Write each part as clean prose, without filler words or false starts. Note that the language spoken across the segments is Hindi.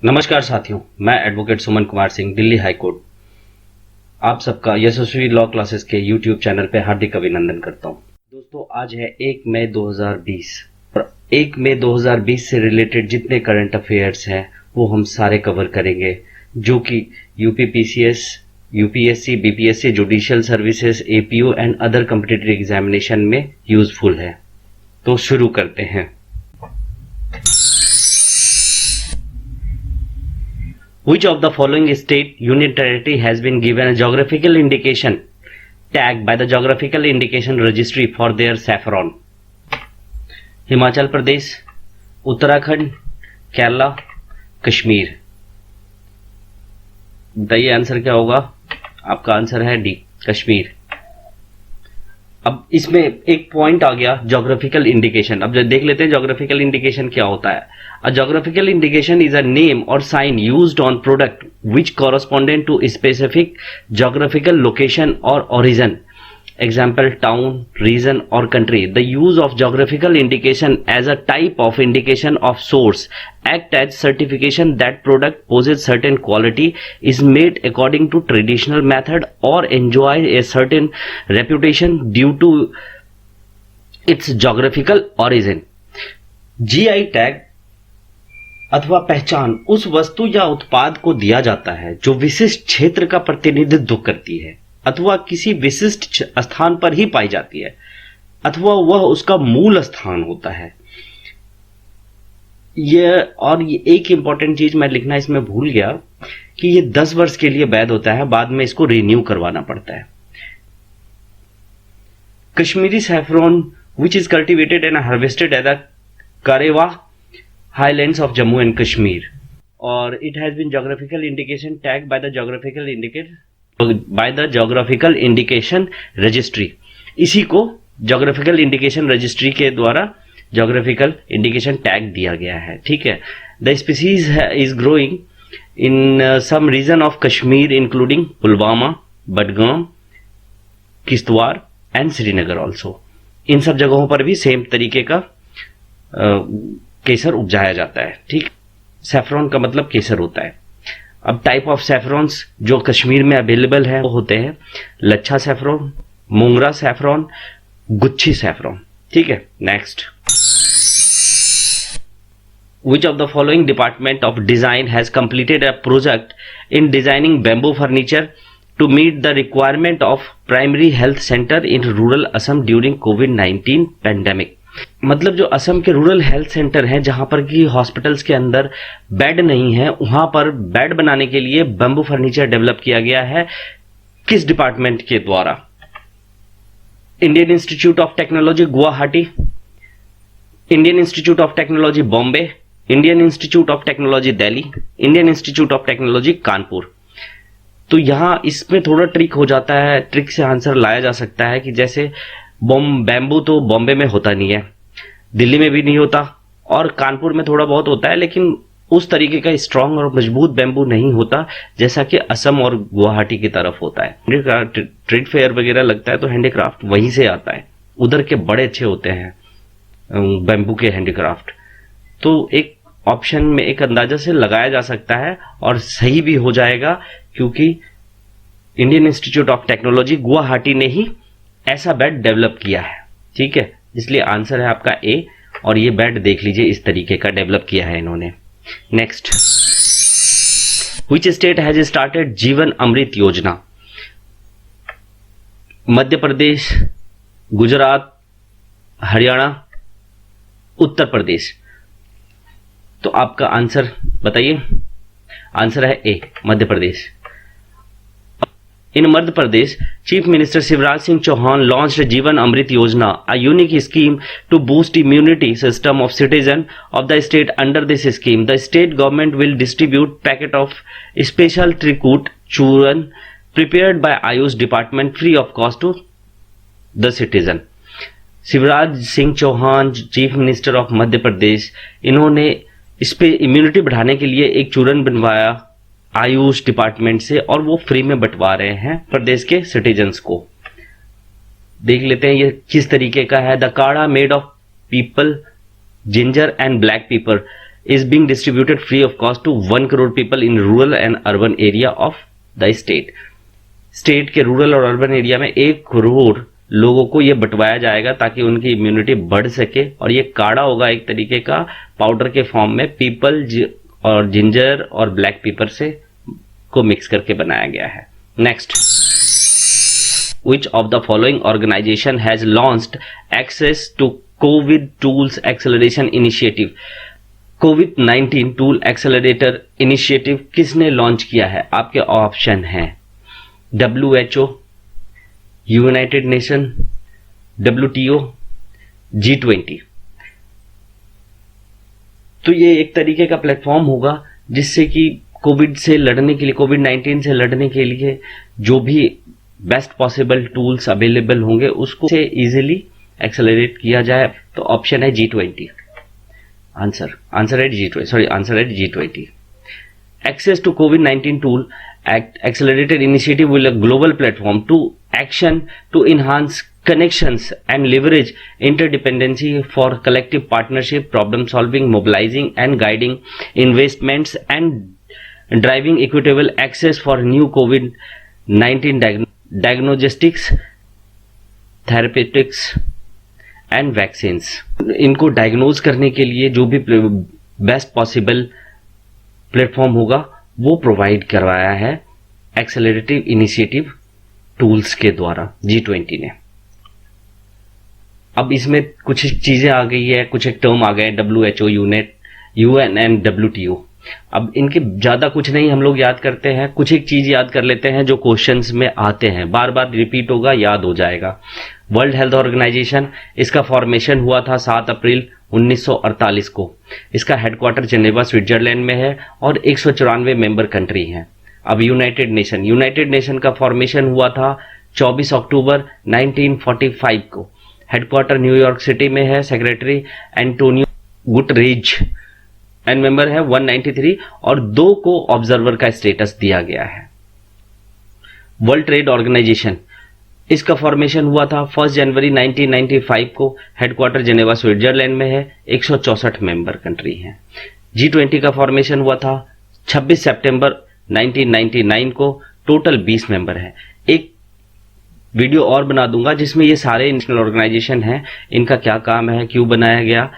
नमस्कार साथियों, मैं advocate Suman Kumar Singh, Delhi high court आप सबका यशस्वी लॉ क्लासेस के यूट्यूब चैनल पे हार्दिक अभिनंदन करता हूं। दोस्तों, आज है 1 मई 2020 और 1 मई 2020 से रिलेटेड जितने करंट अफेयर्स हैं वो हम सारे कवर करेंगे, जो कि UPPCS, UPSC, BPSC, judicial services, APO and other competitive examination में यूजफुल है। तो शुरू करते हैं। Which of the following state union territory has been given a geographical indication tag by the Geographical Indication Registry for their saffron? Himachal Pradesh, Uttarakhand, Kerala, Kashmir. बताइए आंसर क्या होगा? आपका आंसर है डी, कश्मीर। अब इसमें एक पॉइंट आ गया, ज्योग्राफिकल इंडिकेशन। अब देख लेते हैं ज्योग्राफिकल इंडिकेशन क्या होता है। A geographical indication is a name or sign used on product which correspondent to a specific geographical location or origin. Example, town, region or country. The use of geographical indication as a type of indication of source act as certification that product possesses certain quality, is made according to traditional method or enjoy a certain reputation due to its geographical origin. GI tag अथवा पहचान उस वस्तु या उत्पाद को दिया जाता है जो विशिष्ट क्षेत्र का प्रतिनिधित्व करती है अथवा किसी विशिष्ट स्थान पर ही पाई जाती है अथवा वह उसका मूल स्थान होता है। ये एक इंपॉर्टेंट चीज मैं लिखना इसमें भूल गया कि ये 10 वर्ष के लिए वैध होता है, बाद में इसको रिन्यू करवाना पड़ता है। Kashmiri saffron which is cultivated and harvested at the Karewa Highlands of Jammu and Kashmir, or it has been geographical indication tagged by the geographical indication registry. इसी को geographical indication registry के द्वारा geographical indication tag दिया गया है। ठीक है। The species is growing in some region of Kashmir including Pulwama, Budgam, Kishtwar and Srinagar also. इन सब जगहों पर भी सेम तरीके का केसर उपजाया जाता है। ठीक, सैफरॉन का मतलब केसर होता है। अब टाइप ऑफ सैफरॉन्स जो कश्मीर में अवेलेबल है वो होते हैं लच्छा सैफरॉन, मोंगरा सैफरॉन, गुच्छी सैफरॉन। ठीक है। Next, which of the following department of design has completed a project in designing bamboo furniture to meet the requirement of primary health center in rural Assam during COVID-19 pandemic? मतलब जो असम के रूरल हेल्थ सेंटर हैं जहां पर कि हॉस्पिटल्स के अंदर बेड नहीं है, वहां पर बेड बनाने के लिए बैम्बू फर्नीचर डेवलप किया गया है। किस डिपार्टमेंट के द्वारा? Indian institute of technology Guwahati, Indian institute of technology Bombay, Indian institute of technology Delhi, Indian institute of technology Kanpur. तो यहां इसमें थोड़ा ट्रिक हो जाता है, ट्रिक से आंसर लाया जा सकता है कि जैसे बैम्बू तो बॉम्बे में होता नहीं है, दिल्ली में भी नहीं होता और कानपुर में थोड़ा बहुत होता है, लेकिन उस तरीके का स्ट्रांग और मजबूत बैम्बू नहीं होता जैसा कि असम और गुवाहाटी की तरफ होता है। ट्रेड फेयर वगैरह लगता है तो हैंडीक्राफ्ट वहीं से आता है, उधर के बड़े अच्छे होते हैं बैम्बू के हैंडीक्राफ्ट। तो एक ऑप्शन में एक अंदाजा से लगाया जा सकता है और सही भी हो जाएगा, क्योंकि Indian institute of technology Guwahati ने ही ऐसा बेड डेवलप किया है। ठीक है, इसलिए आंसर है आपका ए, और ये बेड देख लीजिए इस तरीके का डेवलप किया है इन्होंने। Next, which state has started जीवन अमृत योजना? मध्य प्रदेश, गुजरात, हरियाणा, उत्तर प्रदेश। तो आपका आंसर बताइए। आंसर है ए, Madhya Pradesh. In Madhya Pradesh, Chief Minister Shivraj Singh Chauhan launched Jeevan Amrit Yojana, a unique scheme to boost immunity system of citizens of the state. Under this scheme, the state government will distribute packet of special Trikut churn prepared by Ayush department free of cost to the citizen. Shivraj Singh Chouhan, chief minister of Madhya Pradesh, इन्होंने इस पे इम्यूनिटी बढ़ाने के लिए एक चूरन बनवाया आयुष डिपार्टमेंट से, और वो फ्री में बंटवा रहे हैं प्रदेश के सिटीजन्स को। देख लेते हैं ये किस तरीके का है। द काढ़ा made of people, ginger and black pepper is being distributed free of cost to 1 crore people in rural and urban area of the state. State के रूरल और अर्बन एरिया में 1 करोड़ लोगों को ये बंटवाया जाएगा ताकि उनकी इम्यूनिटी बढ़ सके, और ये काढ़ा होगा एक तरीके का पाउडर के फॉर्म में, पीपल और जिंजर और ब्लैक पेपर से को मिक्स करके बनाया गया है. Next, which of the following organization has launched access to COVID tools acceleration initiative? COVID-19 tool accelerator initiative किसने लॉन्च किया है? आपके ऑप्शन हैं WHO, United nation, WTO, G20. तो ये एक तरीके का प्लेटफॉर्म होगा जिससे कि कोविड से लड़ने के लिए, कोविड-19 से लड़ने के लिए जो भी बेस्ट पॉसिबल टूल्स अवेलेबल होंगे उसको से इजीली एक्सेलरेट किया जाए. तो ऑप्शन है G20. आंसर है G20. Access to COVID-19 tool accelerated initiative will a global platform to action to enhance connections and leverage interdependency for collective partnership, problem solving, mobilizing and guiding investments and driving equitable access for new COVID-19 diagnostics, therapeutics and vaccines. इनको डायग्नोज करने के लिए जो भी बेस्ट पॉसिबल प्लेटफॉर्म होगा वो प्रोवाइड करवाया है एक्सेलरेटिव इनिशिएटिव टूल्स के द्वारा G20 ने. अब इसमें कुछ चीजें आ गई है, कुछ एक टर्म आ गए, WHO, UN एंड WTO. अब इनके ज्यादा कुछ नहीं हम लोग याद करते हैं, कुछ एक चीज याद कर लेते हैं जो क्वेश्चंस में आते हैं, बार बार रिपीट होगा, याद हो जाएगा. वर्ल्ड हेल्थ ऑर्गेनाइजेशन, इसका फॉर्मेशन हुआ था 7 अप्रैल 1948 को. इसका हेडक्वार्टर जेनेवा स्विट्जरलैंड में है और 194 मेंबर कंट्री हैं. अब यूनाइटेड नेशन का फॉर्मेशन हुआ था 24 अक्टूबर 1945 को. हेडक्वार्टर न्यूयॉर्क सिटी में है. सेक्रेटरी एंटोनियो गुटरेज एंड मेंबर है 193 और 2 को ऑब्जर्वर का स्टेटस दिया गया है. वर्ल्ड ट्रेड ऑर्गेनाइजेशन, इसका फॉर्मेशन हुआ था 1 जनवरी 1995 को. हेडक्वार्टर जेनेवा स्विट्जरलैंड में है. 164 मेंबर कंट्री हैं. G20 का फॉर्मेशन हुआ था 26 सितंबर 1999 को. टोटल 20 मेंबर है. एक वीडियो और बना दूंगा जिसमें ये सारे इंटरनेशनल ऑर्गेनाइजेशन हैं, इनका क्या काम है, क्यों बनाया गया,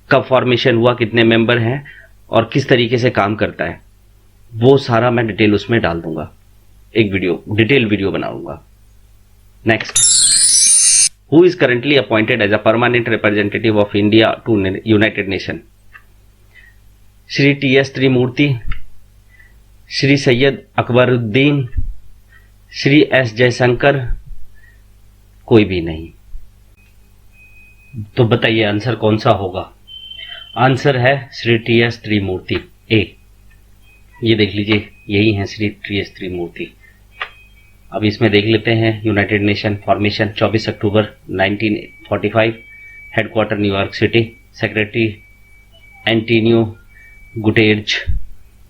कब फॉर्मेशन हुआ, कितने मेंबर हैं और किस तरीके से काम करता है, वो सारा मैं डिटेल उसमें डाल दूंगा. एक डिटेल वीडियो बनाऊंगा. Next, who is currently appointed as a permanent representative of India to United Nation? Shri TS Trimurti, Shri Syed Akbaruddin, Shri S Jaishankar, कोई भी नहीं. तो बताइए आंसर कौन सा होगा? आंसर है श्री TS त्रिमूर्ति, ए. ये देख लीजिए, यही है श्री TS त्रिमूर्ति. अब इसमें देख लेते हैं united nation formation 24 October 1945, headquarter New York city, secretary Antonio Guterres,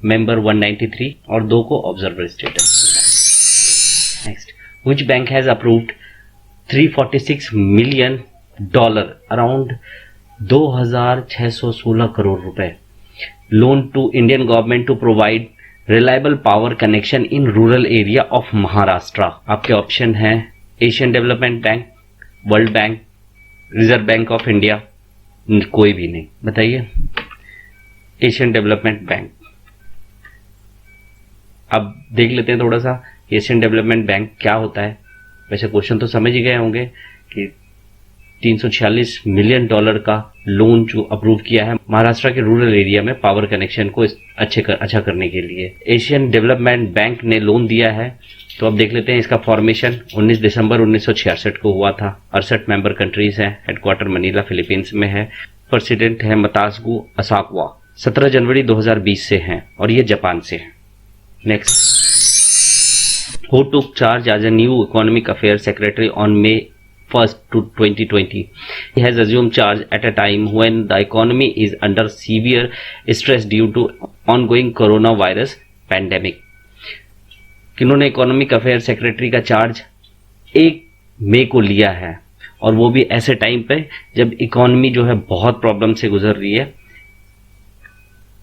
member 193 और 2 को observer status. Next, which bank has approved $346 million, around 2,616 crore रुपए loan to Indian government to provide reliable power connection in rural area of Maharashtra? आपके ऑप्शन हैं Asian development bank, world bank, reserve bank of India, कोई भी नहीं. बताइए. Asian development bank. अब देख लेते हैं थोड़ा सा एशियन डेवलपमेंट बैंक क्या होता है. वैसे क्वेश्चन तो समझ ही गए होंगे कि $346 मिलियन का लोन जो अप्रूव किया है महाराष्ट्र के रूरल एरिया में पावर कनेक्शन को अच्छा करने के लिए. एशियन डेवलपमेंट बैंक ने लोन दिया है. तो अब देख लेते हैं इसका फॉर्मेशन 19 दिसंबर 1966 को हुआ था. 68 मेंबर कंट्रीज हैं. हेडक्वार्टर मनीला फिलीपींस में है. प्रेसिडेंट है मतासगु असाकवा. 17 जनवरी 2020 से हैं और ये जापान से है. Next, who took charge as a new economic affair secretary on May 1st to 2020? He has assumed charge at a time when the economy is under severe stress due to ongoing coronavirus pandemic. किन्होंने इकोनॉमिक अफेयर सेक्रेटरी का चार्ज 1 मई को लिया है और वो भी ऐसे टाइम पे जब इकोनॉमी जो है बहुत प्रॉब्लम से गुजर रही है.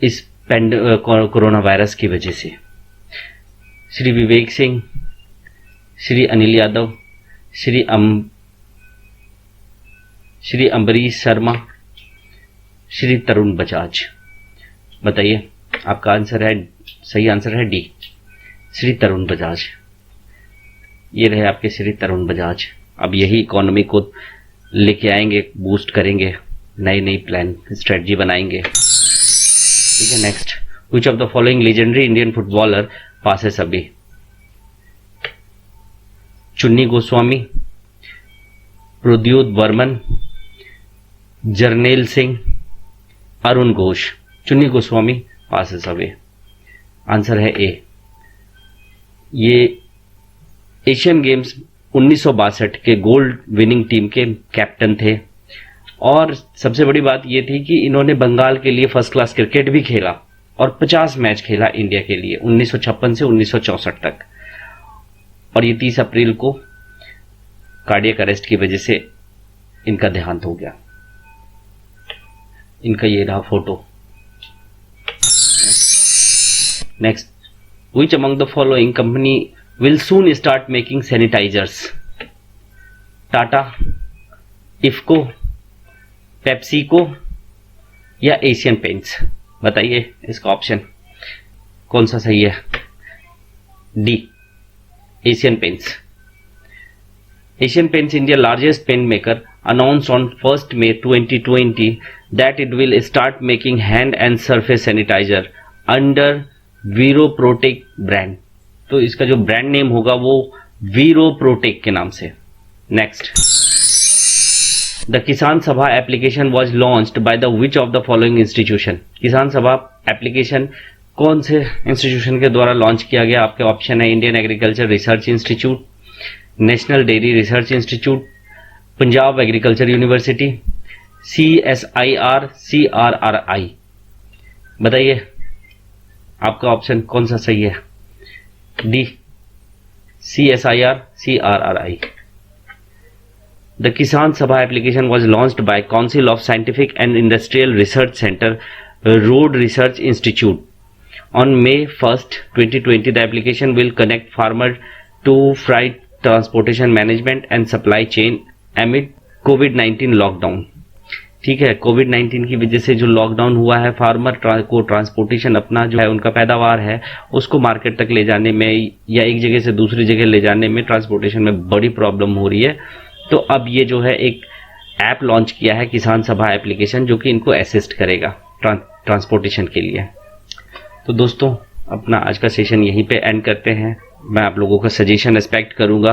इस कोरोना वायरस की वजह से। श्री विवेक सिंह, श्री अनिल यादव, श्री अम्बरीश शर्मा, श्री तरुण बजाज। बताइए, आपका आंसर है, सही आंसर है डी, श्री तरुण बजाज। ये रहे आपके श्री तरुण बजाज। अब यही इकोनॉमी को लेके आएंगे, बूस्ट करेंगे, नई नई प्लान स्ट्रेटजी बनाएंगे। ठीक है, next, which of the following legendary Indian footballer passes away? चुन्नी गोस्वामी, प्रद्योत बर्मन, जर्नेल सिंह, अरुण घोष। चुन्नी गोस्वामी पासेस अवे। आंसर है ए। ये एशियन गेम्स 1962 के गोल्ड विनिंग टीम के कैप्टन थे और सबसे बड़ी बात ये थी कि इन्होंने बंगाल के लिए फर्स्ट क्लास क्रिकेट भी खेला और 50 मैच खेला इंडिया के लिए 1956 से 1964 तक। और ये 30 अप्रैल को कार्डियक अरेस्ट की वजह से इनका देहांत हो गया। इनका ये रहा photo. Next, which among the following company will soon start making sanitizers? Tata, IFFCO, PepsiCo या एशियन पेंट्स? बताइए इसका ऑप्शन कौन सा सही है। D, Asian Paints. Asian Paints, India largest pen maker, announced on 1st May 2020 that it will start making hand and surface sanitizer under Viroprotec brand। तो इसका जो ब्रांड नेम होगा वो Viroprotec के नाम से। नेक्स्ट, द किसान सभा application was launched by the which of the following institution? किसान सभा एप्लीकेशन कौन से इंस्टीट्यूशन के द्वारा लॉन्च किया गया? आपके ऑप्शन है Indian agriculture research institute, national dairy research institute, Punjab agriculture university, CSIR, CRRI। बताइए आपका ऑप्शन कौन सा सही है। D, CSIR, CRRI। The Kisan Sabha application was launched by Council of Scientific and Industrial Research Center, Road Research Institute. On May 1st, 2020, the application will connect farmers to freight transportation management and supply chain amid COVID-19 lockdown. ठीक है, कोविड-19 की वजह से जो लॉकडाउन हुआ है, फार्मर को ट्रांसपोर्टेशन अपना जो है उनका पैदावार है उसको मार्केट तक ले जाने में या एक जगह से दूसरी जगह ले जाने में ट्रांसपोर्टेशन में बड़ी प्रॉब्लम हो रही है। तो अब ये जो है एक ऐप लॉन्च किया है किसान सभा एप्लीकेशन, जो कि इनको असिस्ट करेगा ट्रांसपोर्टेशन के लिए। तो दोस्तों, अपना आज का सेशन यहीं पे एंड करते हैं। मैं आप लोगों का सजेशन एक्सपेक्ट करूंगा,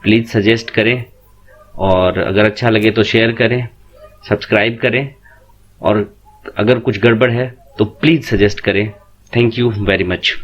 प्लीज़ सजेस्ट करें और अगर अच्छा लगे तो शेयर करें, सब्सक्राइब करें और अगर कुछ गड़बड़ है तो प्लीज़ सजेस्ट करें। Thank you very much.